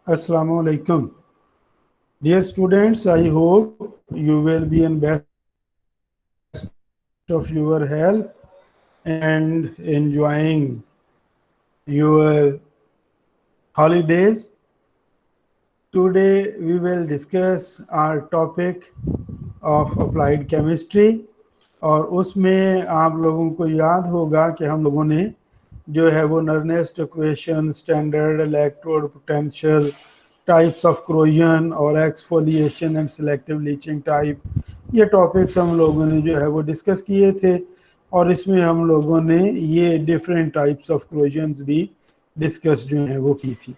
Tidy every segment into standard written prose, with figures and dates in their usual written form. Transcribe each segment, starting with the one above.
Assalamu alaikum. Dear students, I hope you will be in best of your health and enjoying your holidays. Today we will discuss our topic of applied chemistry और उसमें आप लोगों को याद होगा कि हम लोगों ने जो है वो Nernst equation, standard electrode potential, types of corrosion और exfoliation and selective leaching type, ये टॉपिक्स हम लोगों ने जो है वो डिस्कस किए थे। और इसमें हम लोगों ने ये डिफरेंट टाइप्स ऑफ क्रोजन्स भी डिस्कस जो है वो की थी।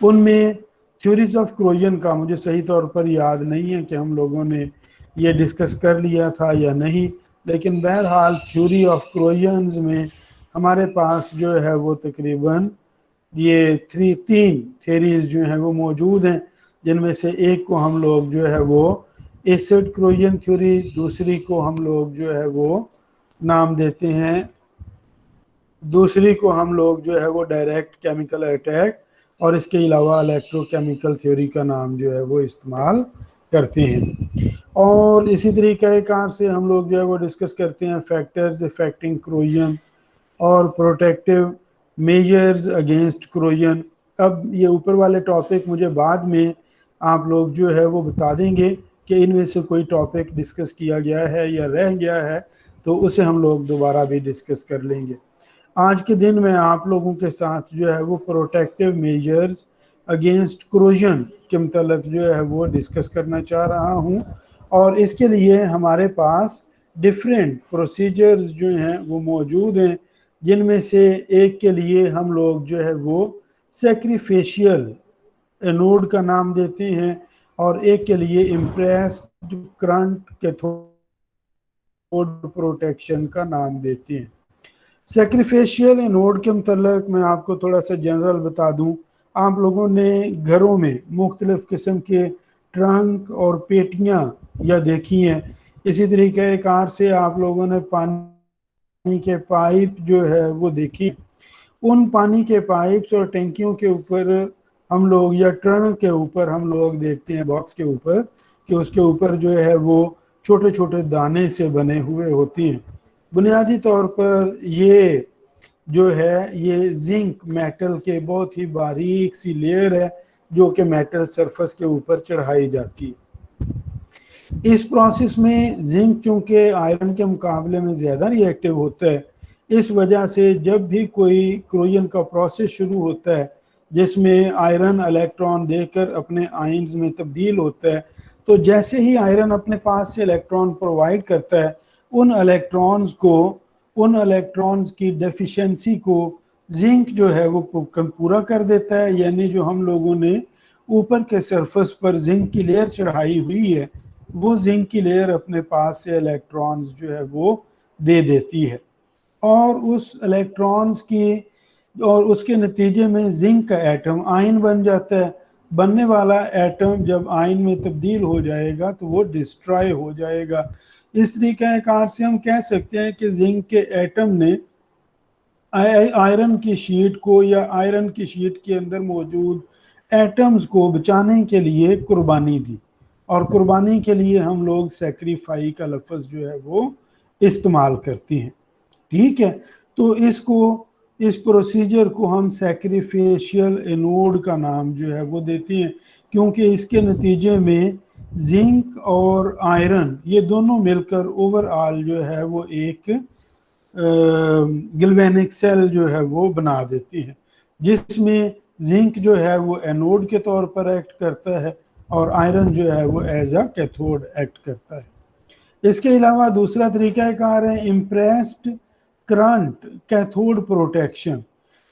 उनमें थ्योरीज ऑफ क्रोजन का मुझे सही तौर पर याद नहीं है कि हम लोगों ने ये डिस्कस कर लिया था या नहीं, लेकिन बहरहाल थ्योरी ऑफ क्रोजन्स में हमारे पास जो है वो तकरीबन ये तीन थ्योरीज जो हैं वो मौजूद हैं, जिनमें से एक को हम लोग जो है वो एसिड क्रोजन थ्योरी, दूसरी को हम लोग जो है वो नाम देते हैं, दूसरी को हम लोग जो है वो डायरेक्ट केमिकल अटैक, और इसके अलावा इलेक्ट्रोकेमिकल थ्योरी का नाम जो है वो इस्तेमाल करते हैं। और इसी तरीके कार से हम लोग जो है वो डिस्कस करते हैं फैक्टर्स इफेक्टिंग क्रोजन और प्रोटेक्टिव मेजर्स अगेंस्ट क्रोजन। अब ये ऊपर वाले टॉपिक मुझे बाद में आप लोग जो है वो बता देंगे कि इनमें से कोई टॉपिक डिस्कस किया गया है या रह गया है, तो उसे हम लोग दोबारा भी डिस्कस कर लेंगे। आज के दिन मैं आप लोगों के साथ जो है वो प्रोटेक्टिव मेजर्स अगेंस्ट क्रोजन के मतलब जो है वो डिस्कस करना चाह रहा हूँ। और इसके लिए हमारे पास डिफरेंट प्रोसीजर्स जो हैं वो मौजूद हैं, जिनमें से एक के लिए हम लोग जो है वो सैक्रिफिशियल एनोड का नाम देते हैं और एक के लिए इम्प्रेस्ड करंट कैथोड प्रोटेक्शन का नाम देते हैं। सैक्रिफिशियल एनोड के मतलब मैं आपको थोड़ा सा जनरल बता दूं। आप लोगों ने घरों में मुख्तलिफ किस्म के ट्रंक और पेटियां या देखी हैं। इसी तरीके कार से आप लोगों ने पानी के पाइप जो है वो देखी। उन पानी के पाइप्स और टंकियों के ऊपर हम लोग या ट्रंक के ऊपर हम लोग देखते हैं, बॉक्स के ऊपर, कि उसके ऊपर जो है वो छोटे छोटे दाने से बने हुए होती हैं। बुनियादी तौर पर ये जो है ये जिंक मेटल के बहुत ही बारीक सी लेयर है जो कि मेटल सरफेस के ऊपर चढ़ाई जाती है। इस प्रोसेस में जिंक चूंकि आयरन के मुकाबले में ज़्यादा रिएक्टिव होता है, इस वजह से जब भी कोई क्रोजन का प्रोसेस शुरू होता है जिसमें आयरन इलेक्ट्रॉन देकर अपने आयन्स में तब्दील होता है, तो जैसे ही आयरन अपने पास से इलेक्ट्रॉन प्रोवाइड करता है, उन इलेक्ट्रॉन्स की डेफिशिएंसी को जिंक जो है वो पूरा कर देता है। यानी जो हम लोगों ने ऊपर के सरफेस पर जिंक की लेयर चढ़ाई हुई है, वो जिंक की लेयर अपने पास से इलेक्ट्रॉन्स जो है वो दे देती है, और उस इलेक्ट्रॉन्स की और उसके नतीजे में जिंक का एटम आयन बन जाता है। बनने वाला एटम जब आयन में तब्दील हो जाएगा तो वो डिस्ट्रॉय हो जाएगा। इस तरीके कार से हम कह सकते हैं कि जिंक के एटम ने आयरन की शीट को या आयरन की शीट के अंदर मौजूद एटम्स को बचाने के लिए कुर्बानी दी, और कुर्बानी के लिए हम लोग सैक्रिफाई का लफ्ज़ जो है वो इस्तेमाल करते हैं। ठीक है, तो इस प्रोसीजर को हम सैक्रिफिशियल एनोड का नाम जो है वो देते हैं, क्योंकि इसके नतीजे में जिंक और आयरन ये दोनों मिलकर ओवरऑल जो है वो एक गिल्वेनिक सेल जो है वो बना देती हैं, जिसमें जिंक जो है वो एनोड के तौर पर एक्ट करता है और आयरन जो है वो एज अ कैथोड एक्ट करता है। इसके अलावा दूसरा तरीका कार है इम्प्रेस्ड करंट कैथोड प्रोटेक्शन।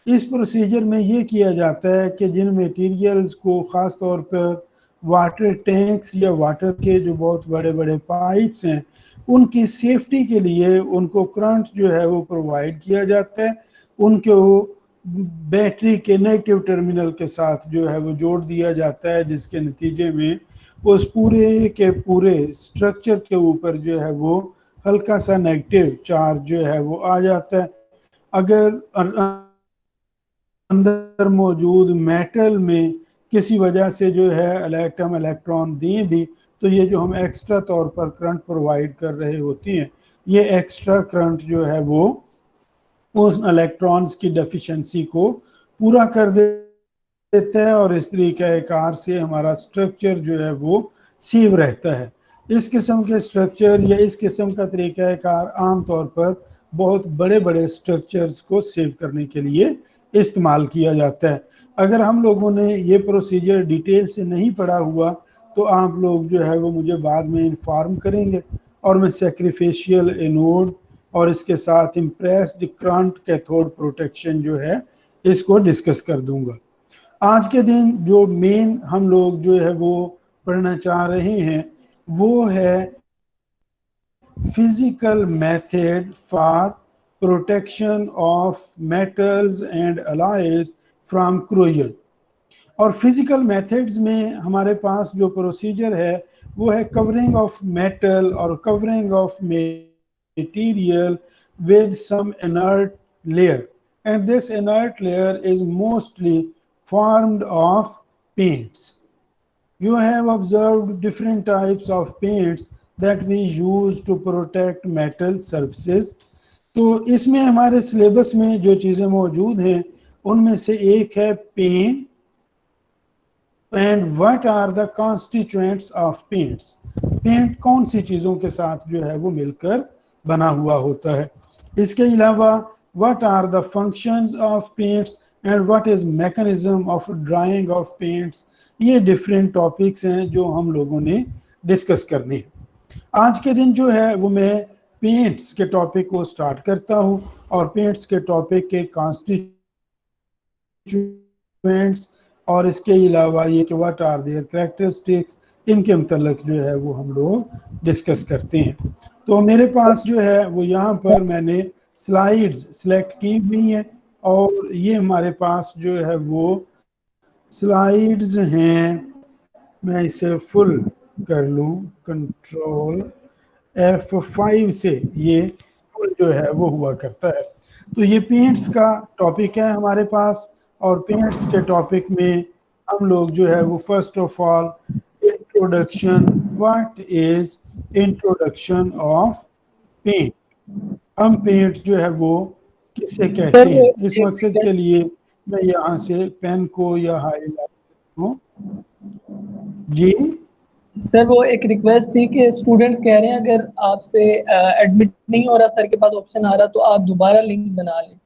इस प्रोसीजर में ये किया जाता है कि जिन मटेरियल्स को ख़ास तौर पर वाटर टैंक्स या वाटर के जो बहुत बड़े बड़े पाइप्स हैं, उनकी सेफ्टी के लिए उनको करंट जो है वो प्रोवाइड किया जाता है। उनको बैटरी के नेगेटिव टर्मिनल के साथ जो है वो जोड़ दिया जाता है, जिसके नतीजे में उस पूरे के पूरे स्ट्रक्चर के ऊपर जो है वो हल्का सा नेगेटिव चार्ज जो है वो आ जाता है। अगर अंदर मौजूद मेटल में किसी वजह से जो है हम इलेक्ट्रॉन दें भी तो ये जो हम एक्स्ट्रा तौर पर करंट प्रोवाइड कर रहे होती हैं, ये एक्स्ट्रा करंट जो है वो उस इलेक्ट्रॉन्स की डेफिशिएंसी को पूरा कर देता है और इस तरीके कार से हमारा स्ट्रक्चर जो है वो सेव रहता है। इस किस्म के स्ट्रक्चर या इस किस्म का तरीका कार आमतौर पर बहुत बड़े बड़े स्ट्रक्चर्स को सेव करने के लिए इस्तेमाल किया जाता है। अगर हम लोगों ने ये प्रोसीजर डिटेल से नहीं पढ़ा हुआ तो आप लोग जो है वो मुझे बाद में इन्फॉर्म करेंगे और मैं सैक्रिफिशियल एनोड और इसके साथ इम्प्रेस्ड करंट कैथोड प्रोटेक्शन जो है इसको डिस्कस कर दूंगा। आज के दिन जो मेन हम लोग जो है वो पढ़ना चाह रहे हैं वो है physical method for protection of metals and alloys from corrosion. और फिजिकल मेथड्स में हमारे पास जो प्रोसीजर है वो है कवरिंग ऑफ मेटल और covering of material with some inert layer, and this inert layer is mostly formed of paints. You have observed different types of paints that we use to protect metal surfaces. तो इसमें हमारे syllabus में जो चीज़ें मौजूद हैं उनमें से एक है paint and what are the constituents of paints. Paint कौन सी चीज़ों के साथ जो है वो मिलकर बना हुआ होता है। इसके अलावा what are the functions of paints and what is mechanism of drying of paints. ये डिफरेंट टॉपिक्स हैं जो हम लोगों ने डिस्कस करने हैं। आज के दिन जो है वो मैं पेंट्स के टॉपिक को स्टार्ट करता हूँ और पेंट्स के टॉपिक के कॉन्स्टिट्यूएंट्स और इसके अलावा ये कि व्हाट आर देयर कैरेक्टरिस्टिक्स, इनके मतलब जो है वो हम लोग डिस्कस करते हैं। तो मेरे पास जो है वो यहाँ पर मैंने स्लाइड्स सेलेक्ट की हुई हैं और ये हमारे पास जो है वो स्लाइड्स हैं। मैं इसे फुल कर लूँ, कंट्रोल F5 से ये फुल जो है वो हुआ करता है। तो ये पेंट्स का टॉपिक है हमारे पास और पेंट्स के टॉपिक में हम लोग जो है वो first of all introduction, what is introduction of paint. हम पेंट जो है वो किसे कहते हैं, इस मकसद के लिए मैं यहाँ से पेन को या हाईलाइट को जी सर वो एक रिक्वेस्ट थी कि स्टूडेंट्स कह रहे हैं अगर आपसे एडमिट नहीं हो रहा, सर के पास ऑप्शन आ रहा तो आप दोबारा लिंक बना लें।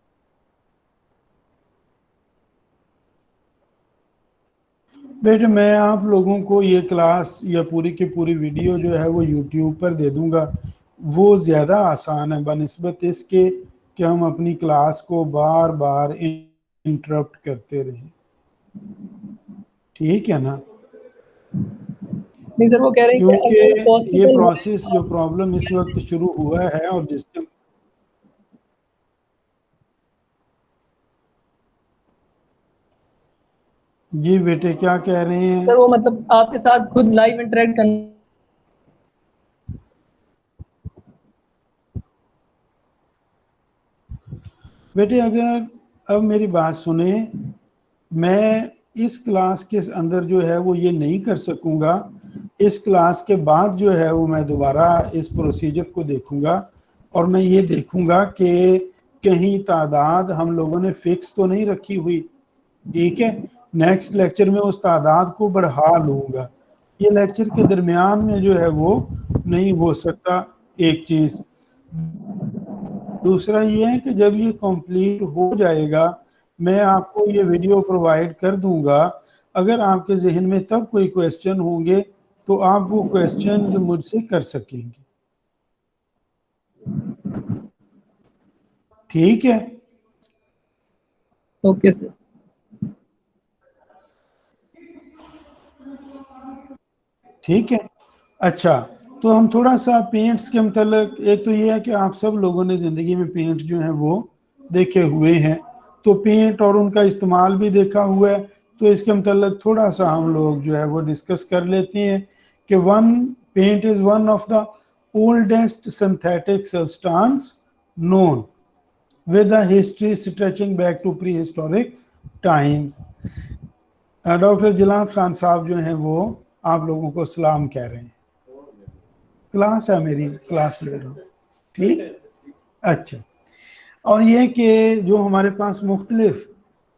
बेटे मैं आप लोगों को ये क्लास या पूरी की पूरी वीडियो जो है वो यूट्यूब पर दे दूंगा, वो ज़्यादा आसान है बनस्बत इसके कि हम अपनी क्लास को बार बार इंटरप्ट करते रहें। ठीक है ना? नहीं सर वो कह रहे हैं क्योंकि ये प्रोसेस जो प्रॉब्लम इस वक्त शुरू हुआ है और जिसके जी बेटे क्या कह रहे हैं सर? वो मतलब आपके साथ खुद लाइव इंटरेक्ट करना। बेटे अगर अब मेरी बात सुने, मैं इस क्लास के अंदर जो है वो ये नहीं कर सकूंगा। इस क्लास के बाद जो है वो मैं दोबारा इस प्रोसीजर को देखूंगा और मैं ये देखूंगा कि कहीं तादाद हम लोगों ने फिक्स तो नहीं रखी हुई। ठीक है, नेक्स्ट लेक्चर में उस तादाद को बढ़ा लूँगा। ये लेक्चर के दरमियान में जो है वो नहीं हो सकता एक चीज़। दूसरा ये है कि जब ये कंप्लीट हो जाएगा मैं आपको ये वीडियो प्रोवाइड कर दूंगा। अगर आपके जहन में तब कोई क्वेश्चन होंगे तो आप वो क्वेश्चंस मुझसे कर सकेंगे। ठीक है? Okay sir. ठीक है, अच्छा तो हम थोड़ा सा पेंट्स के मतलब, एक तो ये है कि आप सब लोगों ने ज़िंदगी में पेंट जो है वो देखे हुए हैं, तो पेंट और उनका इस्तेमाल भी देखा हुआ है। तो इसके मतलब थोड़ा सा हम लोग जो है वो डिस्कस कर लेते हैं कि paint is one of the oldest synthetic substance known with a history stretching back to prehistoric times. Doctor Jilan Khan साहब जो हैं वो आप लोगों को सलाम कह रहे हैं। क्लास है, मेरी क्लास ले रहा हूँ, ठीक। अच्छा, और ये कि जो हमारे पास मुख्तलिफ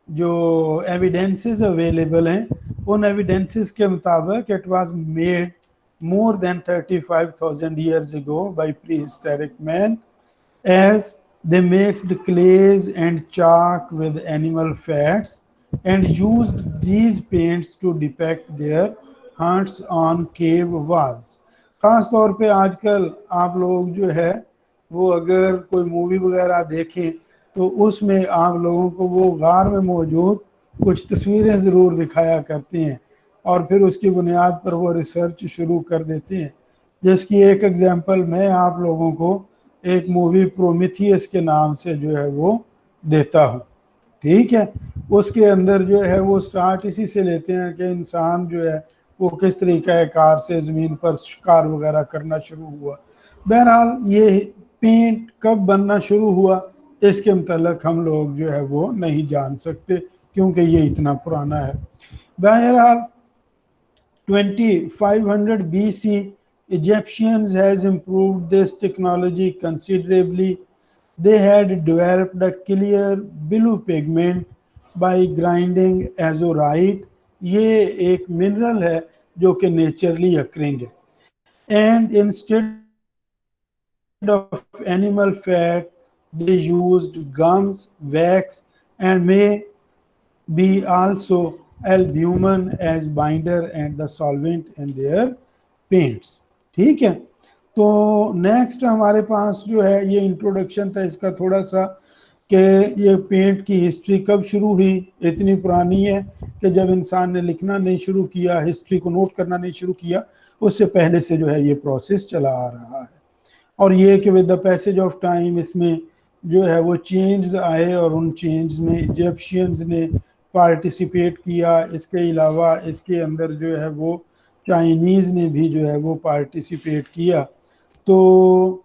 जो एविडेंसेस अवेलेबल हैं, उन एविडेंसेस के मुताबिक it was made more than 35,000 years ago by prehistoric man, as they mixed clays and chalk with animal fats and used these paints to depict their hunts on cave walls. ख़ास तौर पे आजकल आप लोग जो है वो अगर कोई मूवी वगैरह देखें तो उसमें आप लोगों को वो गार में मौजूद कुछ तस्वीरें ज़रूर दिखाया करते हैं और फिर उसकी बुनियाद पर वो रिसर्च शुरू कर देते हैं। जिसकी एक एग्जांपल मैं आप लोगों को एक मूवी प्रोमीथियस के नाम से जो है वो देता हूँ, ठीक है। उसके अंदर जो है वो स्टार्ट इसी से लेते हैं कि इंसान जो है वो किस तरीक़ा कार से ज़मीन पर शिकार वगैरह करना शुरू हुआ। बहरहाल ये पेंट कब बनना शुरू हुआ इसके मतलब हम लोग जो है वो नहीं जान सकते क्योंकि ये इतना पुराना है। बहरहाल 2500 BC, Egyptians has improved this technology considerably. They had developed a clear blue pigment by grinding azurite. ये एक मिनरल है जो कि नेचुरली अक्रिंग है। And instead of animal fat, they used gums, wax, and may be also albumin as binder and the solvent in their paints, ठीक है। तो next हमारे पास जो है ये इंट्रोडक्शन था इसका थोड़ा सा कि ये पेंट की हिस्ट्री कब शुरू हुई। इतनी पुरानी है कि जब इंसान ने लिखना नहीं शुरू किया, हिस्ट्री को नोट करना नहीं शुरू किया, उससे पहले से जो है ये प्रोसेस चला आ रहा है। और ये कि with the passage of time इसमें जो है वो चेंज आए और उन चेंज में इजिप्शियंस ने पार्टिसिपेट किया। इसके अलावा इसके अंदर जो है वो चाइनीज़ ने भी जो है वो पार्टिसिपेट किया। तो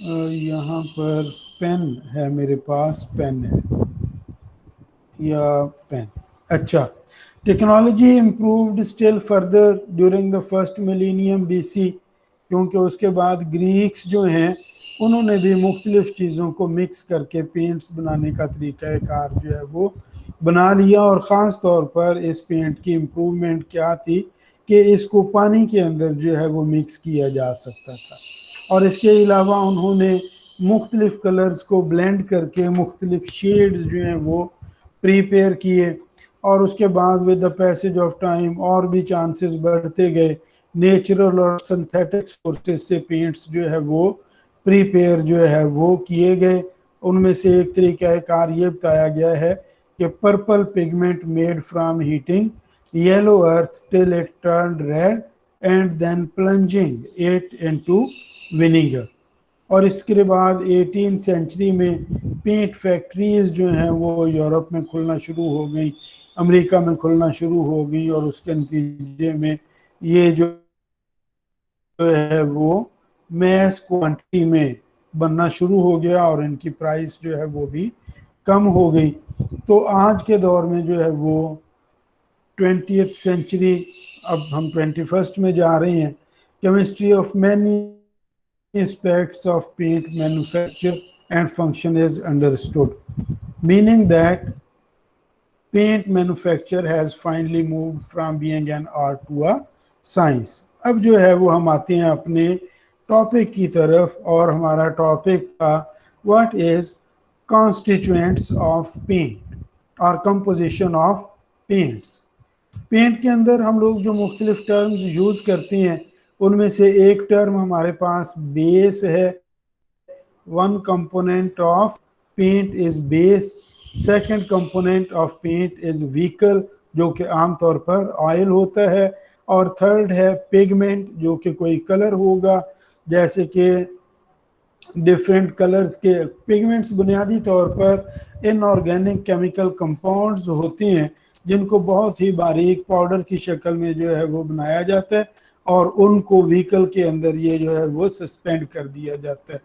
यहाँ पर पेन है, मेरे पास पेन है या पेन। अच्छा, technology improved still further during the first millennium BC, क्योंकि उसके बाद ग्रीक्स जो हैं उन्होंने भी मुख्तलिफ़ चीज़ों को मिक्स करके पेंट्स बनाने का तरीक़ाकार जो है वो बना लिया। और ख़ास तौर पर इस पेंट की इम्प्रूवमेंट क्या थी कि इसको पानी के अंदर जो है वो मिक्स किया जा सकता था। और इसके अलावा उन्होंने मुख्तलिफ़ कलर्स को ब्लेंड करके मुख्तलिफ़ शेड्स जो हैं वो प्रिपेयर किए। और उसके बाद with the passage of time और भी चांसेस बढ़ते गए। नेचुरल और सिंथेटिक सोर्सेज से पेंट्स जो है वो प्रिपेयर जो है वो किए गए। उनमें से एक तरीक़ाकार ये बताया गया है कि purple pigment made from heating yellow earth till it turned red and then plunging it into vinegar. और इसके बाद 18 सेंचुरी में पेंट फैक्ट्रीज जो हैं वो यूरोप में खुलना शुरू हो गई, अमेरिका में खुलना शुरू हो गई। और उसके नतीजे में ये जो है वो मैस क्वांटिटी में बनना शुरू हो गया और इनकी प्राइस जो है वो भी कम हो गई। तो आज के दौर में जो है वो 20th सेंचुरी, अब हम 21st में जा रहे हैं। Chemistry of many aspects of paint manufacture and function is understood, meaning that paint manufacture has finally moved from being an art to a science। अब जो है वो हम आते हैं अपने टॉपिक की तरफ और हमारा टॉपिक था what is constituents of paint और कंपोजिशन ऑफ पेंट्स। पेंट के अंदर हम लोग जो मुख्तलिफ टर्म्स यूज़ करते हैं उनमें से एक टर्म हमारे पास बेस है। One component of paint is base. Second component of paint is vehicle, जो कि आमतौर पर ऑयल होता है। और थर्ड है पिगमेंट, जो कि कोई कलर होगा, जैसे कि डिफरेंट कलर्स के पिगमेंट्स बुनियादी तौर पर इनऑर्गेनिक केमिकल कंपाउंड्स होते हैं जिनको बहुत ही बारीक पाउडर की शक्ल में जो है वो बनाया जाता है और उनको व्हीकल के अंदर ये जो है वो सस्पेंड कर दिया जाता है।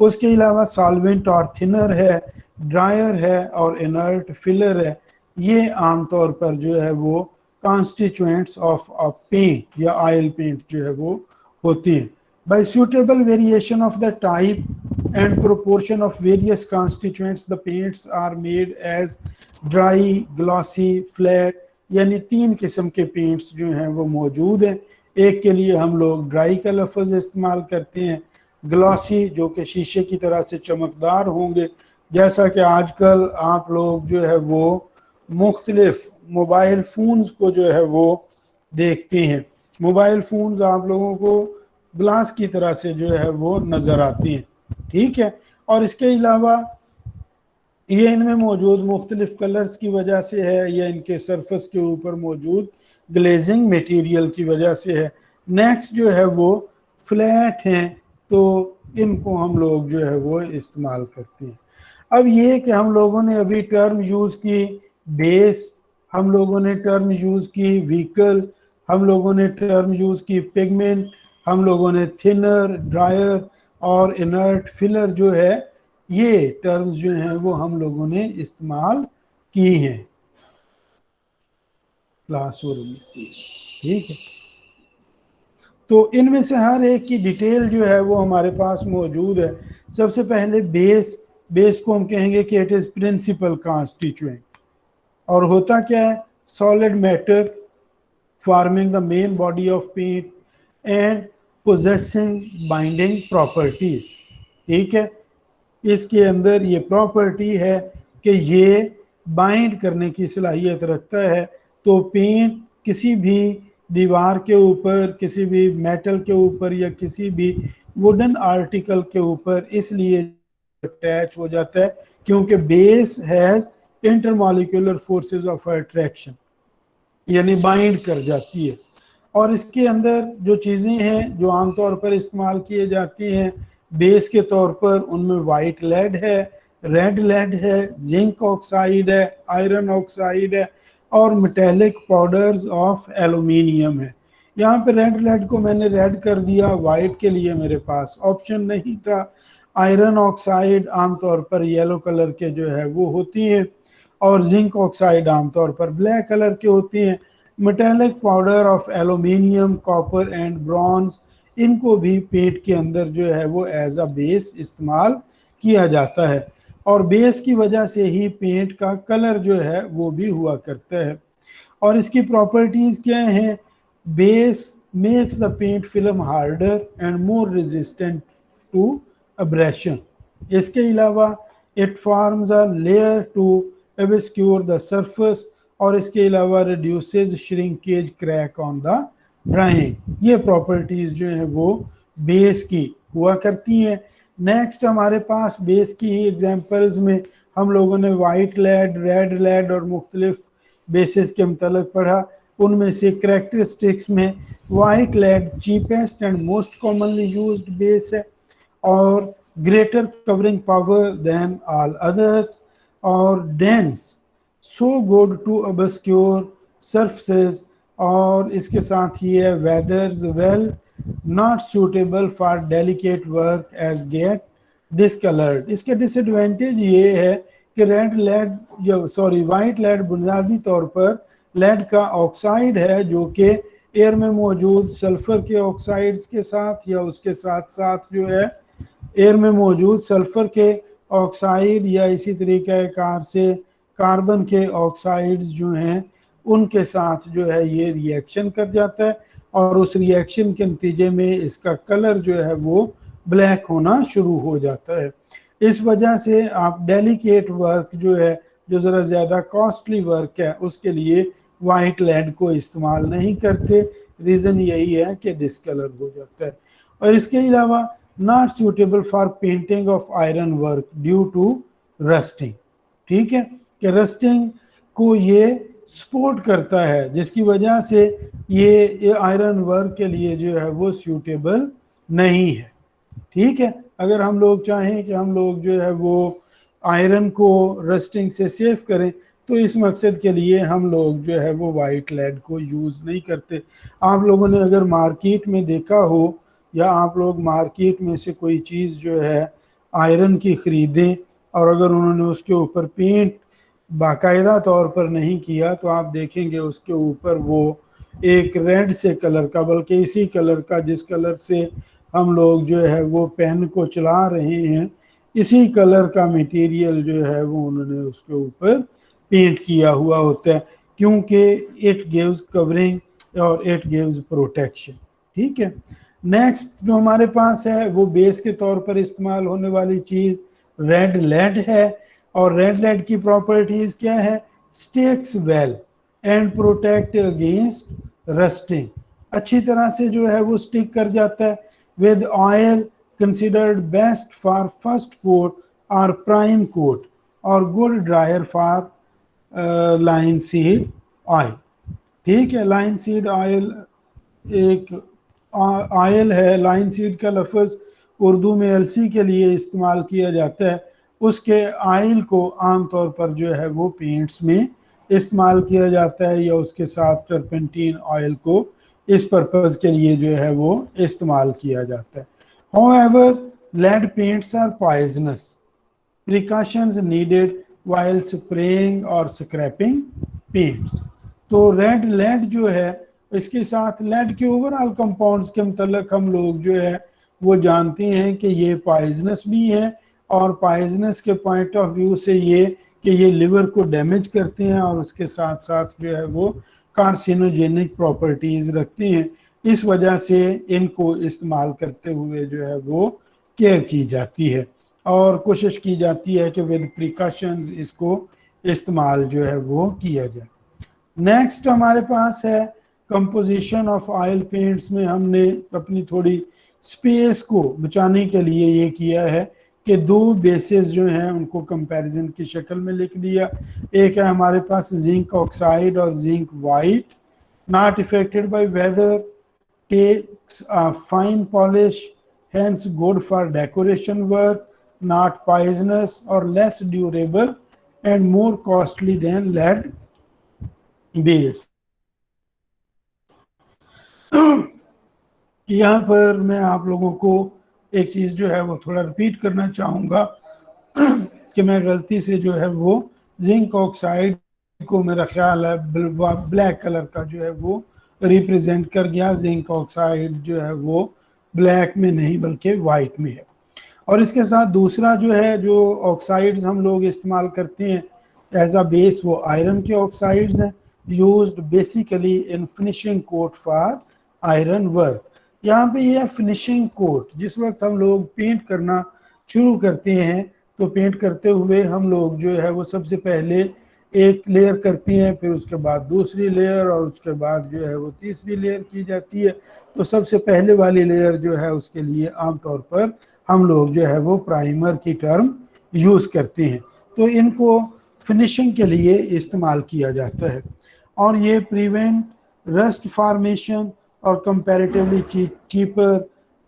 उसके अलावा सॉल्वेंट और थिनर है, ड्रायर है और इनर्ट फिलर है। ये आमतौर पर जो है वो कॉन्स्टिट्यूएंट्स ऑफ अ पेंट या ऑयल पेंट जो है वो होती हैं। By suitable variation of the type and proportion of various constituents the paints are made as dry, glossy, flat, यानी 3 किस्म के पेंट्स जो हैं वो मौजूद हैं। एक के लिए हम लोग ड्राई का लफ्ज़ इस्तेमाल करते हैं, ग्लॉसी जो कि शीशे की तरह से चमकदार होंगे, जैसा कि आजकल आप लोग जो है वो मुख्तलिफ मोबाइल फ़ोन्स को जो है वो देखते हैं। मोबाइल फ़ोन्स आप लोगों को ग्लास की तरह से जो है वो नज़र आती हैं, ठीक है। और इसके अलावा ये इनमें मौजूद मुख्तलिफ कलर्स की वजह से है या इनके सरफेस के ऊपर मौजूद ग्लेजिंग मटेरियल की वजह से है। नेक्स्ट जो है वो फ्लैट हैं, तो इनको हम लोग जो है वो इस्तेमाल करते हैं। अब ये कि हम लोगों ने अभी टर्म यूज़ की बेस, हम लोगों ने टर्म यूज़ की व्हीकल, हम लोगों ने टर्म यूज़ की पिगमेंट, हम लोगों ने थिनर, ड्रायर और इनर्ट फिलर जो है, ये टर्म्स जो हैं वो हम लोगों ने इस्तेमाल की हैं। क्लास हो रही है, ठीक है। तो इनमें से हर एक की डिटेल जो है वो हमारे पास मौजूद है। सबसे पहले बेस, बेस को हम कहेंगे कि इट इज़ प्रिंसिपल कॉन्स्टिट्यूएंट, और होता क्या है, solid matter forming the main body of paint and possessing binding properties, ठीक है। इसके अंदर ये प्रॉपर्टी है कि ये बाइंड करने की सलाहियत रखता है। तो पेंट किसी भी दीवार के ऊपर, किसी भी मेटल के ऊपर या किसी भी वुडन आर्टिकल के ऊपर इसलिए अटैच हो जाता है क्योंकि base has intermolecular forces of attraction, यानी बाइंड कर जाती है। और इसके अंदर जो चीज़ें हैं जो आमतौर पर इस्तेमाल किए जाती हैं बेस के तौर पर, उनमें वाइट लेड है, रेड लेड है, जिंक ऑक्साइड है, आयरन ऑक्साइड है और मेटेलिक पाउडर्स ऑफ एल्यूमिनियम है। यहाँ पे रेड लेड को मैंने रेड कर दिया, वाइट के लिए मेरे पास ऑप्शन नहीं था। आयरन ऑक्साइड आमतौर पर येलो कलर के जो है वो होती हैं और जिंक ऑक्साइड आमतौर पर ब्लैक कलर के होती हैं। Metallic powder of aluminium, copper and bronze, इनको भी पेंट के अंदर जो है वो एज अ बेस इस्तेमाल किया जाता है और बेस की वजह से ही पेंट का कलर जो है वो भी हुआ करता है। और इसकी प्रॉपर्टीज़ क्या हैं, base makes the paint film harder and more resistant to abrasion. इसके अलावा it forms a layer to obscure the surface, और इसके अलावा reduces shrinkage crack on the drying। ये प्रॉपर्टीज जो है वो बेस की हुआ करती हैं। नेक्स्ट हमारे पास बेस की ही एग्जांपल्स में हम लोगों ने वाइट लेड, रेड लेड और मुख्तलिफ बेसिस के मतलब पढ़ा। उनमें से करेक्टरिस्टिक्स में white lead cheapest and most commonly used base है और greater covering power than all others और dense, so good to obscure surfaces, और इसके साथ ही है weathers well not suitable for delicate work as get discoloured. इसके डिसएडवांटेज ये है कि रेड लेड या सॉरी वाइट लेड बुनियादी तौर पर लेड का ऑक्साइड है जो कि एयर में मौजूद सल्फर के ऑक्साइड्स के साथ या उसके साथ साथ जो है एयर में मौजूद सल्फर के ऑक्साइड या इसी तरीके कार से कार्बन के ऑक्साइड्स जो हैं उनके साथ जो है ये रिएक्शन कर जाता है और उस रिएक्शन के नतीजे में इसका कलर जो है वो ब्लैक होना शुरू हो जाता है। इस वजह से आप डेलिकेट वर्क जो है, जो ज़रा ज़्यादा कॉस्टली वर्क है, उसके लिए वाइट लेड को इस्तेमाल नहीं करते। रीज़न यही है कि डिसकलर हो जाता है। और इसके अलावा not suitable for painting of iron work due to rusting, ठीक है, कि रस्टिंग को ये सपोर्ट करता है जिसकी वजह से ये आयरन वर्क के लिए जो है वो सूटेबल नहीं है, ठीक है। अगर हम लोग चाहें कि हम लोग जो है वो आयरन को रस्टिंग से सेव करें तो इस मकसद के लिए हम लोग जो है वो वाइट लेड को यूज़ नहीं करते। आप लोगों ने अगर मार्केट में देखा हो या आप लोग मार्केट में से कोई चीज़ जो है आयरन की ख़रीदें और अगर उन्होंने उसके ऊपर पेंट बाकायदा तौर पर नहीं किया तो आप देखेंगे उसके ऊपर वो एक रेड से कलर का, बल्कि इसी कलर का जिस कलर से हम लोग जो है वो पेन को चला रहे हैं, इसी कलर का मटेरियल जो है वो उन्होंने उसके ऊपर पेंट किया हुआ होता है, क्योंकि इट गिव्स कवरिंग और इट गिव्स प्रोटेक्शन। ठीक है। नेक्स्ट जो हमारे पास है वो बेस के तौर पर इस्तेमाल होने वाली चीज रेड लेड है। और रेड लेड की प्रॉपर्टीज क्या है? Stakes well and protect against rusting. अच्छी तरह से जो है वो स्टिक कर जाता है। With oil considered best for first coat और प्राइम कोट और good dryer for linseed oil. ठीक है। लाइन सीड ऑयल एक ऑयल है। लाइन सीड का लफ्ज़ उर्दू में अलसी के लिए इस्तेमाल किया जाता है। उसके ऑयल को आमतौर पर जो है वो पेंट्स में इस्तेमाल किया जाता है, या उसके साथ टर्पेंटीन ऑयल को इस पर्पज़ के लिए जो है वो इस्तेमाल किया जाता है। However, lead paints are poisonous. Precautions needed while spraying or scraping paints. तो रेड लेड जो है इसके साथ लेड के ओवरऑल कंपाउंड्स के मतलब हम लोग जो है वो जानते हैं कि ये पॉइजनस भी है, और पॉइजनस के पॉइंट ऑफ व्यू से ये कि ये लिवर को डैमेज करते हैं और उसके साथ साथ जो है वो कार्सिनोजेनिक प्रॉपर्टीज रखते हैं। इस वजह से इनको इस्तेमाल करते हुए जो है वो केयर की जाती है और कोशिश की जाती है कि विद प्रिकॉशंस इसको इस्तेमाल जो है वो किया जाए। नेक्स्ट हमारे पास है कंपोजिशन ऑफ ऑयल पेंट्स में हमने अपनी थोड़ी स्पेस को बचाने के लिए ये किया है कि दो बेसेस जो हैं उनको कंपैरिजन की शक्ल में लिख दिया। एक है हमारे पास जिंक ऑक्साइड और zinc white, not affected by weather, takes a fine polish, hence good for decoration work, not poisonous or less durable and more costly than lead base। यहाँ पर मैं आप लोगों को एक चीज़ जो है वो थोड़ा रिपीट करना चाहूँगा कि मैं गलती से जो है वो जिंक ऑक्साइड को मेरा ख्याल है ब्लैक कलर का जो है वो रिप्रेजेंट कर गया। जिंक ऑक्साइड जो है वो ब्लैक में नहीं बल्कि वाइट में है। और इसके साथ दूसरा जो है जो ऑक्साइड्स हम लोग इस्तेमाल करते हैं एज अ बेस वो आयरन के ऑक्साइड्स हैं, used basically in finishing coat for iron work. यहाँ पे ये फिनिशिंग कोट, जिस वक्त हम लोग पेंट करना शुरू करते हैं तो पेंट करते हुए हम लोग जो है वो सबसे पहले एक लेयर करती हैं, फिर उसके बाद दूसरी लेयर और उसके बाद जो है वो तीसरी लेयर की जाती है। तो सबसे पहले वाली लेयर जो है उसके लिए आमतौर पर हम लोग जो है वो प्राइमर की टर्म यूज़ करते हैं। तो इनको फिनिशिंग के लिए इस्तेमाल किया जाता है और ये प्रिवेंट रस्ट फॉर्मेशन और comparatively cheaper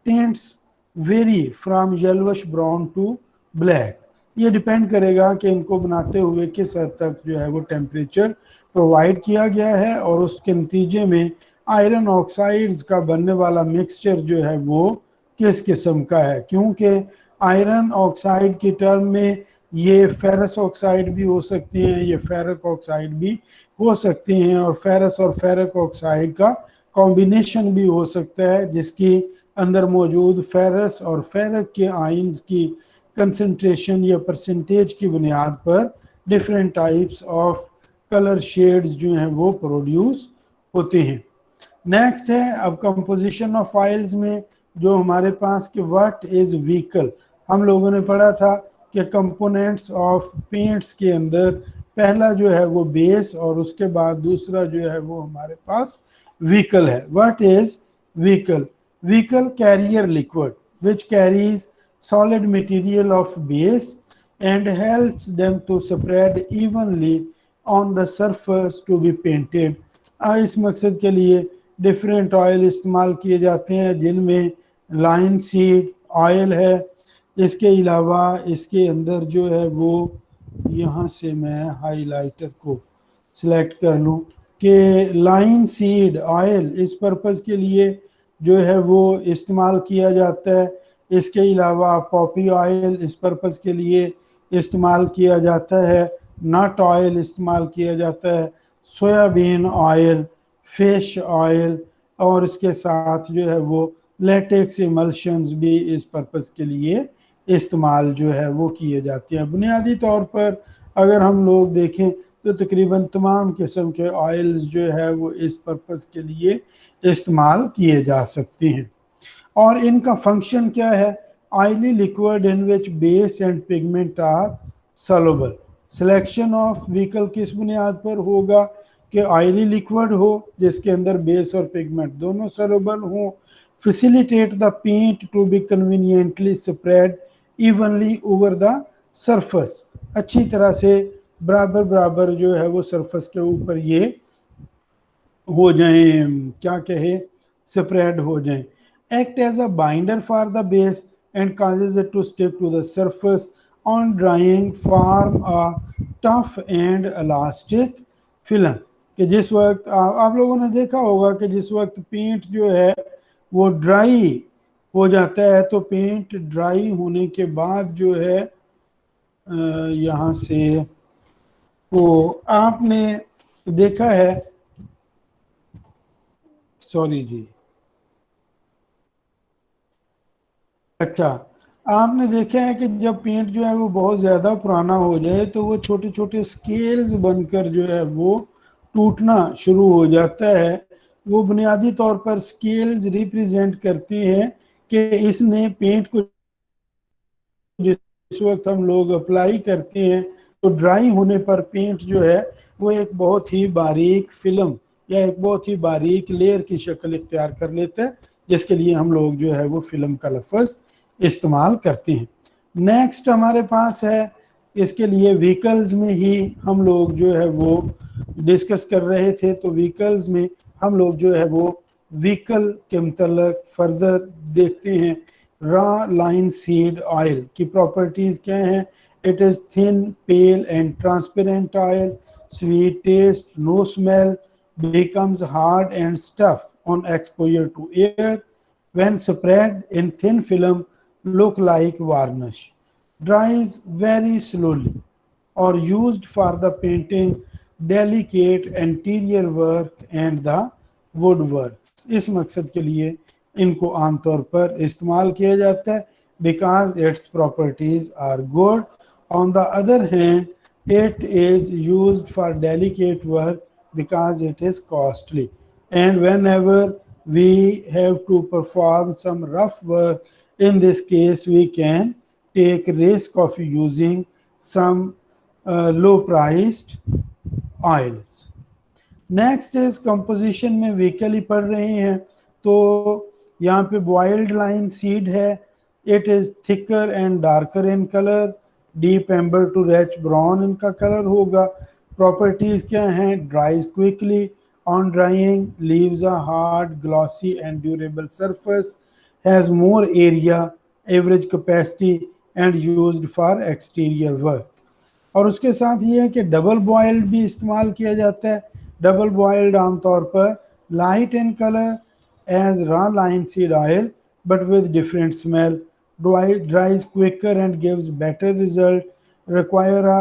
tints vary from yellowish brown to black. ये डिपेंड करेगा कि इनको बनाते हुए किस हद तक जो है वो टेम्परेचर प्रोवाइड किया गया है और उसके नतीजे में आयरन ऑक्साइड्स का बनने वाला मिक्सचर जो है वो किस किस्म का है। क्योंकि आयरन ऑक्साइड की टर्म में ये फेरस ऑक्साइड भी हो सकती हैं, ये फेरक ऑक्साइड भी हो सकती हैं, और फेरस और फेरक ऑक्साइड का कॉम्बिनेशन भी हो सकता है जिसकी अंदर मौजूद फेरस और फेरक के आयंस की कंसंट्रेशन या परसेंटेज की बुनियाद पर different types of colour shades जो हैं वो प्रोड्यूस होते हैं। नेक्स्ट है अब कंपोजिशन ऑफ ऑयल्स में जो हमारे पास कि व्हाट इज व्हीकल। हम लोगों ने पढ़ा था कि कंपोनेंट्स ऑफ पेंट्स के अंदर पहला जो है वो बेस और उसके बाद दूसरा जो है वो हमारे पास व्हीकल है। What is vehicle? Vehicle carrier liquid which carries solid material of base and helps them to spread evenly on the surface to be painted। इस मकसद के लिए डिफरेंट ऑयल इस्तेमाल किए जाते हैं जिनमें लाइन सीड ऑयल है। इसके अलावा इसके अंदर जो है वो यहाँ से मैं हाइलाइटर को सिलेक्ट कर लूँ कि लाइन सीड ऑयल इस पर्पज़ के लिए जो है वो इस्तेमाल किया जाता है। इसके अलावा पॉपी ऑयल इस पर्पज़ के लिए इस्तेमाल किया जाता है। नट ऑयल इस्तेमाल किया जाता है, सोयाबीन ऑयल, फिश ऑयल, और इसके साथ जो है वो लेटेक्स इमल्शंस भी इस पर्पस के लिए इस्तेमाल जो है वो किए जाते हैं। बुनियादी तौर पर अगर हम लोग देखें तो तकरीबन तमाम किस्म के ऑयल्स जो है वो इस पर्पस के लिए इस्तेमाल किए जा सकते हैं। और इनका फंक्शन क्या है? Oily liquid in which base and pigment are soluble. Selection of vehicle किस बुनियाद पर होगा कि ऑयली लिक्विड हो जिसके अंदर बेस और पिगमेंट दोनों सॉल्युबल हो, facilitate the paint to be conveniently spread evenly over the surface। अच्छी तरह से बराबर बराबर जो है वो सरफेस के ऊपर ये हो जाएं, क्या कहे, स्प्रेड हो जाएं। Act as a binder for the base and causes it to stick to the surface on drying, form a tough and elastic film। कि जिस वक्त आप लोगों ने देखा होगा कि जिस वक्त पेंट जो है वो ड्राई हो जाता है तो पेंट ड्राई होने के बाद जो है यहाँ से वो आपने देखा है, सॉरी जी, अच्छा, आपने देखा है कि जब पेंट जो है वो बहुत ज़्यादा पुराना हो जाए तो वो छोटे छोटे स्केल्स बनकर जो है वो टूटना शुरू हो जाता है। वो बुनियादी तौर पर स्केल्स रिप्रेजेंट करती हैं कि इसने पेंट को जिस वक्त हम लोग अप्लाई करते हैं तो ड्राई होने पर पेंट जो है वो एक बहुत ही बारीक फिल्म या एक बहुत ही बारीक लेयर की शक्ल इख्तियार कर लेता है, जिसके लिए हम लोग जो है वो फिल्म का लफ्ज़ इस्तेमाल करते हैं। नेक्स्ट हमारे पास है, इसके लिए व्हीकल्स में ही हम लोग जो है वो डिस्कस कर रहे थे, तो व्हीकल्स में हम लोग जो है वो व्हीकल के मतलब फर्दर देखते हैं। रॉ लाइन सीड ऑयल की प्रॉपर्टीज़ क्या हैं? It is thin, pale and transparent oil, sweet taste, no smell, becomes hard and tough on exposure to air, when spread in thin film look like varnish, dries very slowly, or used for the painting delicate interior work and the woodwork। इस मकसद के लिए इनको आमतौर पर इस्तेमाल किया जाता है because its properties are good. On the other hand it is used for delicate work because it is costly, and whenever we have to perform some rough work, in this case we can take risk of using some low priced oils। Next is composition में vehicle ही पढ़ रहे हैं तो यहाँ पे boiled linseed है। It is thicker and darker in colour, deep amber to rich brown इनका कलर होगा। प्रॉपर्टीज क्या हैं? Dries quickly on drying, leaves a hard glossy and durable surface, has more area, average capacity and used for exterior work. और उसके साथ ये है कि डबल बॉइल्ड भी इस्तेमाल किया जाता है। डबल बॉइल्ड आमतौर पर light in colour as raw linseed oil but with different smell, dries quicker and gives better result, require a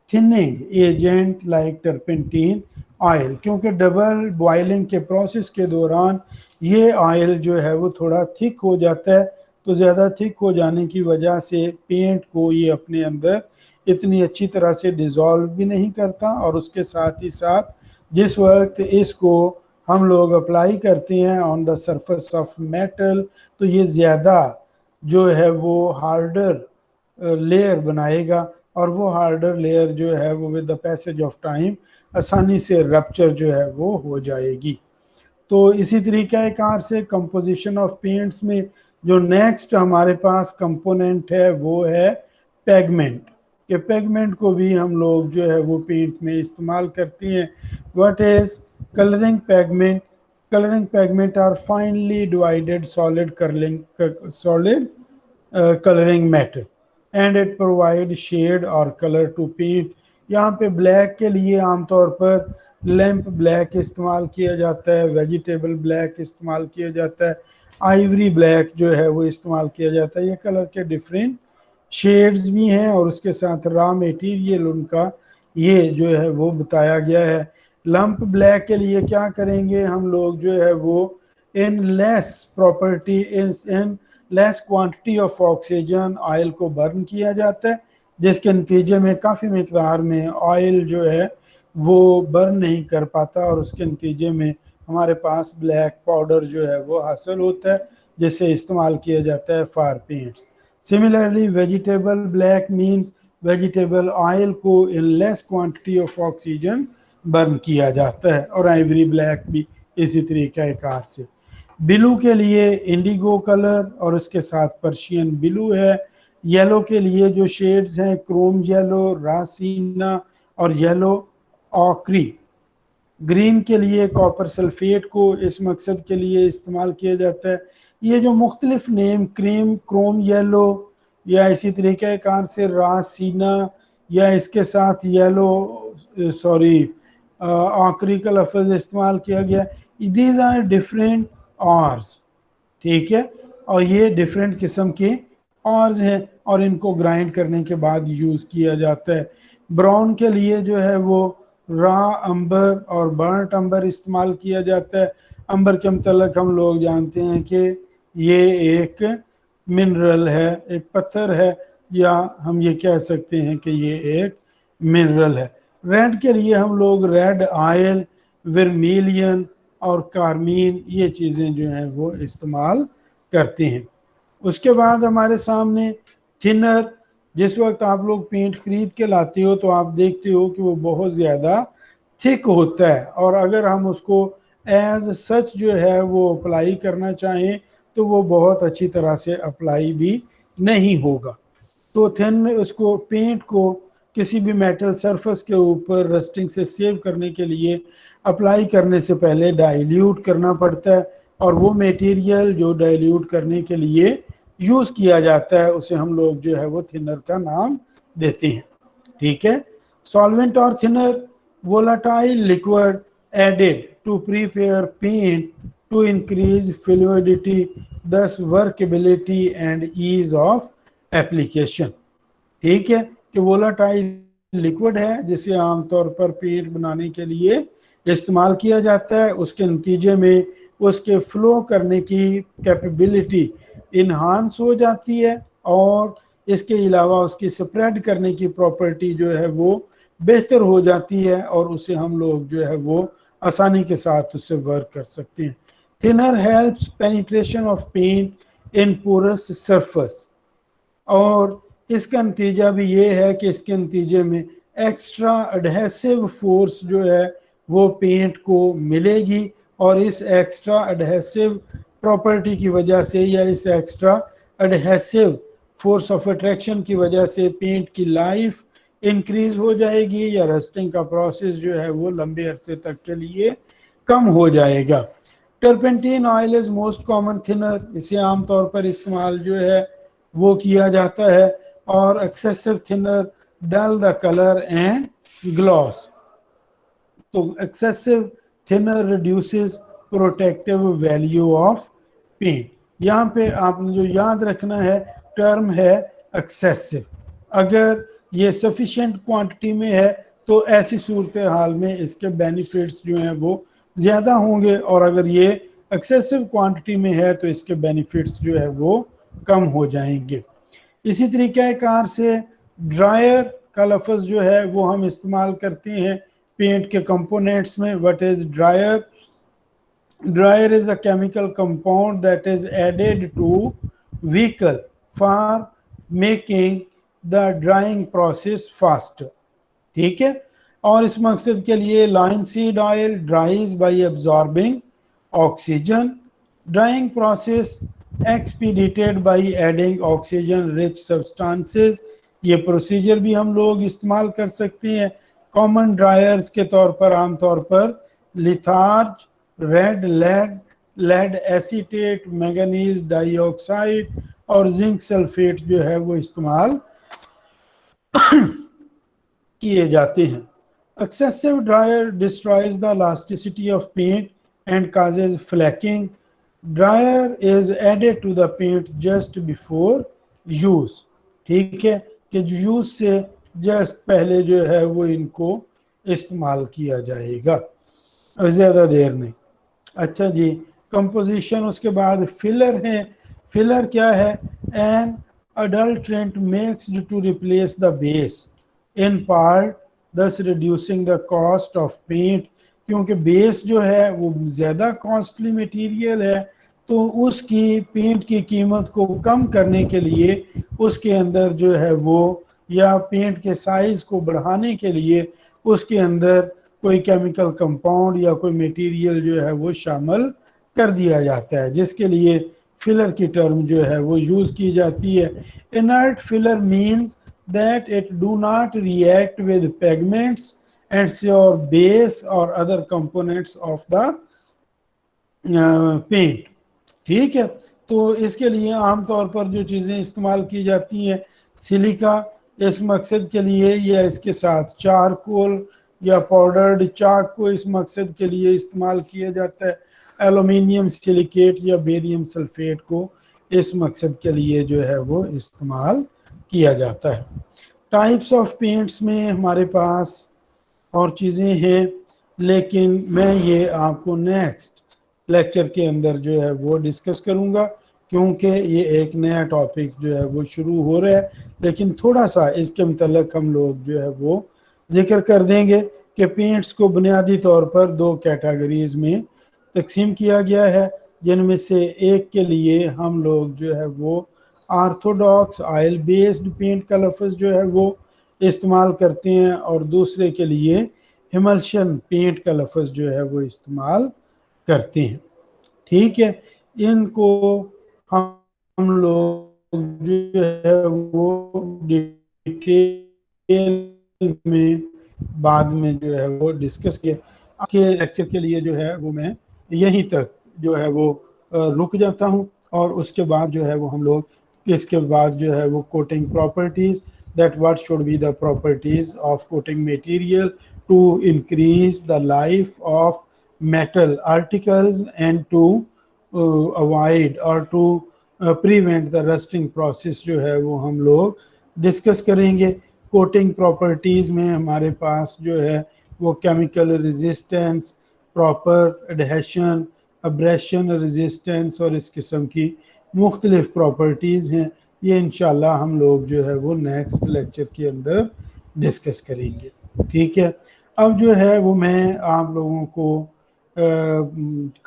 thinning agent like turpentine oil. क्योंकि डबल बॉइलिंग के process के दौरान ये ऑयल जो है वो थोड़ा थिक हो जाता है, तो ज़्यादा थिक हो जाने की वजह से पेंट को ये अपने अंदर इतनी अच्छी तरह से डिज़ोल्व भी नहीं करता, और उसके साथ ही साथ जिस वक्त इसको हम लोग अप्लाई करते हैं on the surface of metal तो ये ज़्यादा जो है वो हार्डर लेयर बनाएगा, और वो हार्डर लेयर जो है वो with the passage of time आसानी से रप्चर जो है वो हो जाएगी। तो इसी तरीक़े कार से कंपोजिशन ऑफ पेंट्स में जो नेक्स्ट हमारे पास कंपोनेंट है वो है पेगमेंट। कि पेगमेंट को भी हम लोग जो है वो पेंट में इस्तेमाल करते हैं। What is colouring pigment? Colouring pigment are finely divided solid colouring matter and it provide shade और कलर टू पेंट। यहाँ पे ब्लैक के लिए आमतौर पर लैम्प ब्लैक इस्तेमाल किया जाता है, वेजिटेबल ब्लैक इस्तेमाल किया जाता है, आइवरी ब्लैक जो है वो इस्तेमाल किया जाता है। ये कलर के डिफरेंट शेड्स भी हैं और उसके साथ रॉ मटेरियल उनका ये जो है वो बताया गया है। लंप ब्लैक के लिए क्या करेंगे हम लोग जो है वो in less property in less quantity of oxygen oil को बर्न किया जाता है, जिसके नतीजे में काफ़ी मकदार में ऑयल जो है वो बर्न नहीं कर पाता और उसके नतीजे में हमारे पास ब्लैक पाउडर जो है वो हासिल होता है, जिसे इस्तेमाल किया जाता है for paints. Similarly vegetable black means vegetable oil को in less quantity of oxygen burn किया जाता है, और आइवरी ब्लैक भी इसी तरीके कार से। ब्लू के लिए इंडिगो कलर और उसके साथ पर्शियन ब्लू है। येलो के लिए जो शेड्स हैं क्रोम येलो, रासीना और येलो ऑक्री। ग्रीन के लिए कॉपर सल्फेट को इस मकसद के लिए इस्तेमाल किया जाता है। ये जो मुख्तलिफ नेम क्रीम, क्रोम येलो या इसी तरीके कार से रासीना या इसके साथ येलो सॉरी आखरी का लफ्ज़ इस्तेमाल किया गया, दीज आर डिफरेंट आर्स, ठीक है, और ये डिफरेंट किस्म के आर्स हैं और इनको ग्राइंड करने के बाद यूज़ किया जाता है। ब्राउन के लिए जो है वो रा अंबर और बर्nt अंबर इस्तेमाल किया जाता है। अंबर के मतलब हम लोग जानते हैं कि ये एक मिनरल है, एक पत्थर है, या हम ये कह सकते हैं कि ये एक मिनरल है। रेड के लिए हम लोग रेड ऑयल, वर्मिलियन और कार्मीन ये चीज़ें जो हैं वो इस्तेमाल करते हैं। उसके बाद हमारे सामने थिनर। जिस वक्त आप लोग पेंट खरीद के लाते हो तो आप देखते हो कि वो बहुत ज़्यादा थिक होता है, और अगर हम उसको एज सच जो है वो अप्लाई करना चाहें तो वो बहुत अच्छी तरह से अप्लाई भी नहीं होगा। तो थिन उसको पेंट को किसी भी मेटल सरफेस के ऊपर रस्टिंग से सेव करने के लिए अप्लाई करने से पहले डाइल्यूट करना पड़ता है, और वो मटेरियल जो डाइल्यूट करने के लिए यूज़ किया जाता है उसे हम लोग जो है वो थिनर का नाम देते हैं, ठीक है। सॉल्वेंट और thinner volatile liquid added to prepare paint to increase fluidity, thus workability and ease of application. ठीक है, कि वोलाटाइल लिक्विड है जिसे आमतौर पर पेंट बनाने के लिए इस्तेमाल किया जाता है, उसके नतीजे में उसके फ्लो करने की कैपेबिलिटी इन्हांस हो जाती है, और इसके अलावा उसकी स्प्रेड करने की प्रॉपर्टी जो है वो बेहतर हो जाती है, और उसे हम लोग जो है वो आसानी के साथ उससे वर्क कर सकते हैं। Thinner helps penetration of paint in porous surface, और इसका नतीजा भी ये है कि इसके नतीजे में एक्स्ट्रा एडहेसिव फोर्स जो है वो पेंट को मिलेगी, और इस एक्स्ट्रा एडहेसिव प्रॉपर्टी की वजह से या इस extra adhesive force of attraction की वजह से पेंट की लाइफ इंक्रीज हो जाएगी, या रस्टिंग का प्रोसेस जो है वो लंबे अरसे तक के लिए कम हो जाएगा। Turpentine oil is most common thinner, इसे आमतौर पर इस्तेमाल जो है वो किया जाता है, और excessive thinner dull the colour and gloss. तो excessive thinner reduces protective value of paint. यहाँ पे आपने जो याद रखना है टर्म है एक्सेसिव। अगर ये सफिशिएंट क्वांटिटी में है तो ऐसी सूरत हाल में इसके बेनिफिट्स जो हैं वो ज़्यादा होंगे, और अगर ये एक्सेसिव क्वांटिटी में है तो इसके बेनिफिट्स जो है वो कम हो जाएंगे। इसी तरीके कार से ड्रायर का लफ्ज़ जो है वो हम इस्तेमाल करते हैं पेंट के कंपोनेंट्स में। What is dryer? Dryer is a chemical compound that is added to vehicle for making the drying process faster, ठीक है। और इस मकसद के लिए linseed oil dries by absorbing oxygen, drying process expedited by adding oxygen rich substances. ये procedure भी हम लोग इस्तेमाल कर सकते हैं कॉमन ड्रायर्स के तौर पर। आमतौर पर litharge, red lead, lead acetate, manganese dioxide और जिंक सल्फेट जो है वो इस्तेमाल किए जाते हैं। Excessive dryer destroys the elasticity of paint and causes flaking. Dryer is added to the paint just before use, ठीक है, कि यूज से जस्ट पहले जो है वो इनको इस्तेमाल किया जाएगा, ज़्यादा देर नहीं। अच्छा जी, कंपोजिशन उसके बाद फिलर है। फिलर क्या है? An adulterant mixed to replace the base in part, thus reducing the cost of paint. क्योंकि बेस जो है वो ज़्यादा कॉस्टली मटेरियल है, तो उसकी पेंट की कीमत को कम करने के लिए उसके अंदर जो है वो, या पेंट के साइज को बढ़ाने के लिए उसके अंदर कोई केमिकल कंपाउंड या कोई मटेरियल जो है वो शामिल कर दिया जाता है, जिसके लिए फिलर की टर्म जो है वो यूज की जाती है। Inert filler means that it do not react with pigments and your base or other components of the paint. ठीक है, तो इसके लिए आमतौर पर जो चीज़ें इस्तेमाल की जाती हैं, सिलिका इस मकसद के लिए, या इसके साथ चारकोल या पाउडर्ड चाक को इस मकसद के लिए इस्तेमाल किया जाता है। एल्यूमिनियम सिलिकेट या बेरियम सल्फेट को इस मकसद के लिए जो है वो इस्तेमाल किया जाता है। टाइप्स ऑफ पेंट्स में हमारे पास और चीज़ें हैं, लेकिन मैं ये आपको नेक्स्ट लेक्चर के अंदर जो है वो डिस्कस करूँगा, क्योंकि ये एक नया टॉपिक जो है वो शुरू हो रहा है। लेकिन थोड़ा सा इसके मतलब हम लोग जो है वो जिक्र कर देंगे कि पेंट्स को बुनियादी तौर पर दो कैटेगरीज में तकसीम किया गया है, जिनमें से एक के लिए हम लोग जो है वो आर्थोडॉक्स ऑयल बेस्ड पेंट का लफ्ज़ जो है वो इस्तेमाल करते हैं, और दूसरे के लिए हिमल्शन पेंट का लफ्ज़ जो है वो इस्तेमाल करते हैं। ठीक है, इनको हम लोग जो है वो डिटेल में बाद में जो है वो डिस्कस किए। आपके लेक्चर के लिए जो है वो मैं यहीं तक जो है वो रुक जाता हूँ, और उसके बाद जो है वो हम लोग इसके बाद जो है वो coating properties, that what should be the properties of coating material to increase the life of metal articles and to avoid or to prevent the rusting process जो है वो हम लोग डिस्कस करेंगे। कोटिंग प्रॉपर्टीज़ में हमारे पास जो है वो chemical resistance, proper adhesion, abrasion resistance और इस किस्म की मुख्तलिफ प्रॉपर्टीज़ हैं। ये इंशाल्लाह हम लोग जो है वो नेक्स्ट लेक्चर के अंदर डिस्कस करेंगे। ठीक है, अब जो है वो मैं आप लोगों को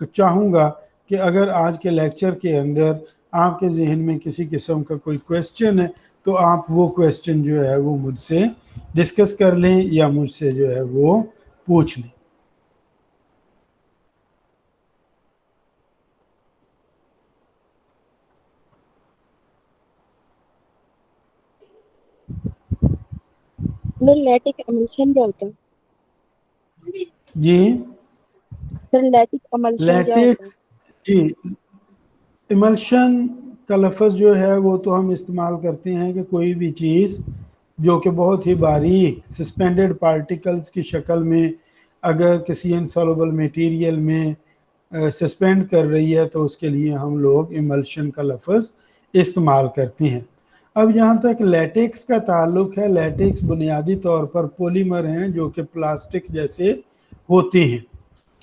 चाहूँगा कि अगर आज के लेक्चर के अंदर आपके जहन में किसी किस्म का कोई क्वेश्चन है, तो आप वो क्वेश्चन जो है वो मुझसे डिस्कस कर लें या मुझसे जो है वो पूछ लें। लैटिक एमल्शन क्या होता है? जी, सर लैटिक एमल्शन क्या होता है? लैटेक्स, जी, इमल्शन का लफ्ज़ जो है वो तो हम इस्तेमाल करते हैं कि कोई भी चीज़ जो कि बहुत ही बारीक सस्पेंडेड पार्टिकल्स की शक्ल में अगर किसी इनसॉल्युबल मटेरियल में सस्पेंड कर रही है, तो उसके लिए हम लोग इमल्शन का लफ्ज़ इस्तेमाल करते हैं। अब जहाँ तक लैटेक्स का ताल्लुक है, लैटेक्स बुनियादी तौर पर पॉलीमर हैं जो कि प्लास्टिक जैसे होते हैं।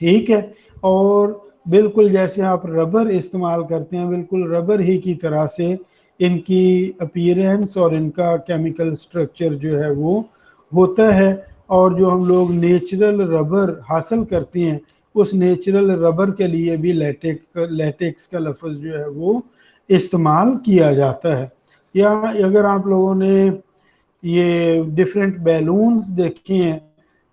ठीक है, और बिल्कुल जैसे आप रबर इस्तेमाल करते हैं, बिल्कुल रबर ही की तरह से इनकी अपीयरेंस और इनका केमिकल स्ट्रक्चर जो है वो होता है। और जो हम लोग नेचुरल रबर हासिल करते हैं, उस नेचुरल रबर के लिए भी लैटेक्स का लफ्ज़ जो है वो इस्तेमाल किया जाता है। या अगर आप लोगों ने ये डिफरेंट बैलून्स देखे हैं,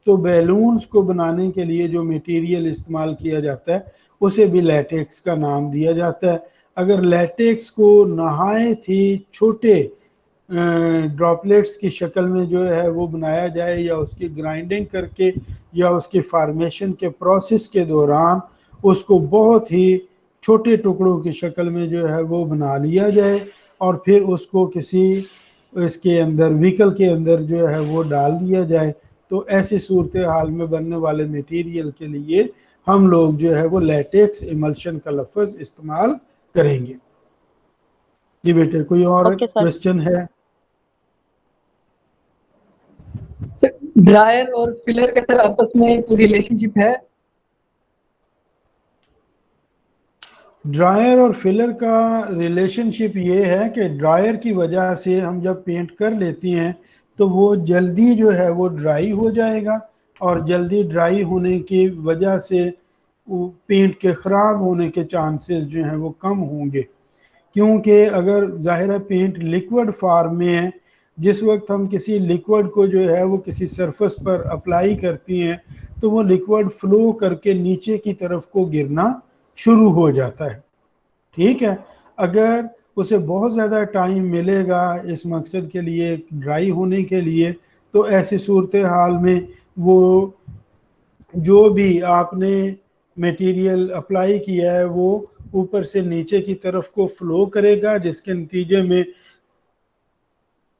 तो बैलून्स को बनाने के लिए जो मटेरियल इस्तेमाल किया जाता है उसे भी लैटेक्स का नाम दिया जाता है। अगर लैटेक्स को नहायत ही छोटे ड्रॉपलेट्स की शक्ल में जो है वो बनाया जाए, या उसकी ग्राइंडिंग करके या उसके फार्मेशन के प्रोसेस के दौरान उसको बहुत ही छोटे टुकड़ों की शक्ल में जो है वो बना लिया जाए, और फिर उसको किसी इसके अंदर व्हीकल के अंदर जो है वो डाल दिया जाए, तो ऐसी सूरत हाल में बनने वाले मटेरियल के लिए हम लोग जो है वो लैटेक्स इमल्शन का लफ्ज़ इस्तेमाल करेंगे। जी बेटे, कोई और ओके सर। क्वेश्चन है? सर ड्रायर और फिलर का सर आपस में कोई रिलेशनशिप है? ड्रायर और फिलर का रिलेशनशिप ये है कि ड्रायर की वजह से हम जब पेंट कर लेती हैं तो वो जल्दी जो है वो ड्राई हो जाएगा, और जल्दी ड्राई होने की वजह से वो पेंट के ख़राब होने के चांसेस जो हैं वो कम होंगे। क्योंकि अगर ज़ाहिर है पेंट लिक्विड फॉर्म में है, जिस वक्त हम किसी लिक्विड को जो है वो किसी सरफेस पर अप्लाई करती हैं तो वो लिक्विड फ्लो करके नीचे की तरफ को गिरना शुरू हो जाता है। ठीक है, अगर उसे बहुत ज़्यादा टाइम मिलेगा इस मकसद के लिए, ड्राई होने के लिए, तो ऐसी सूरत हाल में वो जो भी आपने मटेरियल अप्लाई किया है वो ऊपर से नीचे की तरफ को फ्लो करेगा, जिसके नतीजे में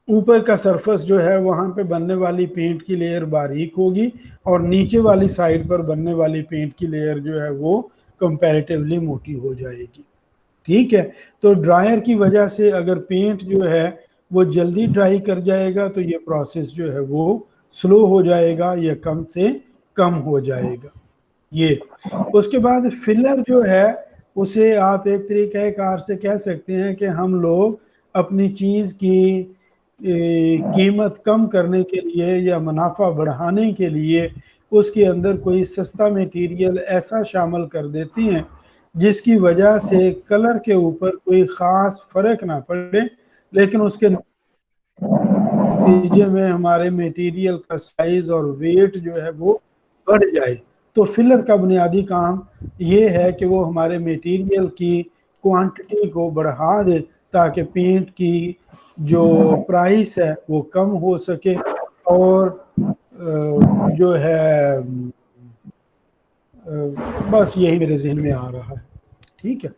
ऊपर का सरफेस जो है वहाँ पे बनने वाली पेंट की लेयर बारीक होगी और नीचे वाली साइड पर बनने वाली पेंट की लेयर जो है वो कंपैरेटिवली मोटी हो जाएगी। ठीक है, तो ड्रायर की वजह से अगर पेंट जो है वो जल्दी ड्राई कर जाएगा तो ये प्रोसेस जो है वो स्लो हो जाएगा या कम से कम हो जाएगा। ये उसके बाद फिलर जो है उसे आप एक तरीके कार से कह सकते हैं कि हम लोग अपनी चीज़ की कीमत कम करने के लिए या मुनाफा बढ़ाने के लिए उसके अंदर कोई सस्ता मटेरियल ऐसा शामिल कर देती हैं जिसकी वजह से कलर के ऊपर कोई ख़ास फ़र्क ना पड़े, लेकिन उसके नतीजे में हमारे मटेरियल का साइज़ और वेट जो है वो बढ़ जाए। तो फिलर का बुनियादी काम ये है कि वो हमारे मटेरियल की क्वांटिटी को बढ़ा दे ताकि पेंट की जो प्राइस है वो कम हो सके, और जो है बस यही मेरे जहन में आ रहा है। ठीक है,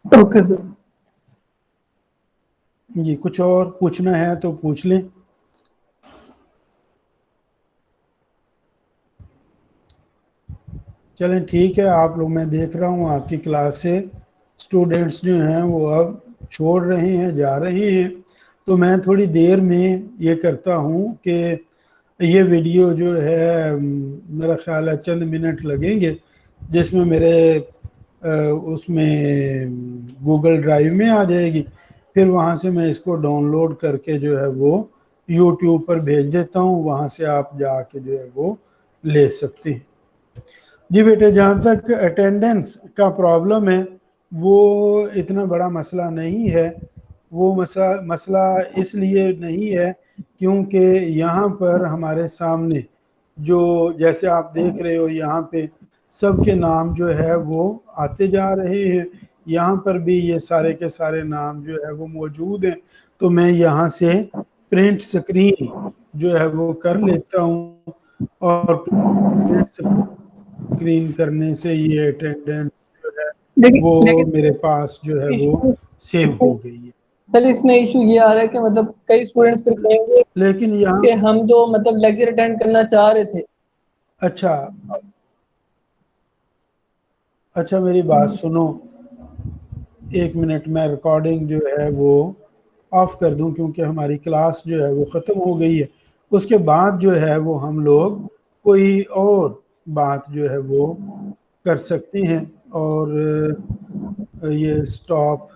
ओके सर। जी कुछ और पूछना है तो पूछ लें। चलें ठीक है, आप लोग, मैं देख रहा हूँ आपकी क्लास से स्टूडेंट्स जो हैं वो अब छोड़ रहे हैं, जा रहे हैं, तो मैं थोड़ी देर में ये करता हूँ कि ये वीडियो जो है मेरा ख्याल है चंद मिनट लगेंगे, जिसमें मेरे उसमें गूगल ड्राइव में आ जाएगी, फिर वहाँ से मैं इसको डाउनलोड करके जो है वो यूट्यूब पर भेज देता हूँ, वहाँ से आप जाके जो है वो ले सकते हैं। जी बेटे, जहाँ तक अटेंडेंस का प्रॉब्लम है वो इतना बड़ा मसला नहीं है। वो मसला इसलिए नहीं है क्योंकि यहाँ पर हमारे सामने जो जैसे आप देख रहे हो यहाँ पे सबके नाम जो है वो आते जा रहे हैं, यहाँ पर भी ये सारे के सारे नाम जो है वो मौजूद हैं। तो मैं यहाँ से प्रिंट स्क्रीन जो है वो कर लेता हूँ, और प्रिंट स्क्रीन करने से ये अटेंडेंस जो है वो मेरे पास जो है वो सेव हो गई है। सर इसमें इशू ये आ रहा है कि मतलब कई स्टूडेंट्स फिर कहेंगे लेकिन यहाँ कि हम तो मतलब लेक्चर अटेंड करना चाह रहे थे। अच्छा अच्छा, मेरी बात सुनो, एक मिनट, मैं रिकॉर्डिंग जो है वो ऑफ कर दूं क्योंकि हमारी क्लास जो है वो ख़त्म हो गई है। उसके बाद जो है वो हम लोग कोई और बात जो है वो कर सकते हैं, और ये स्टॉप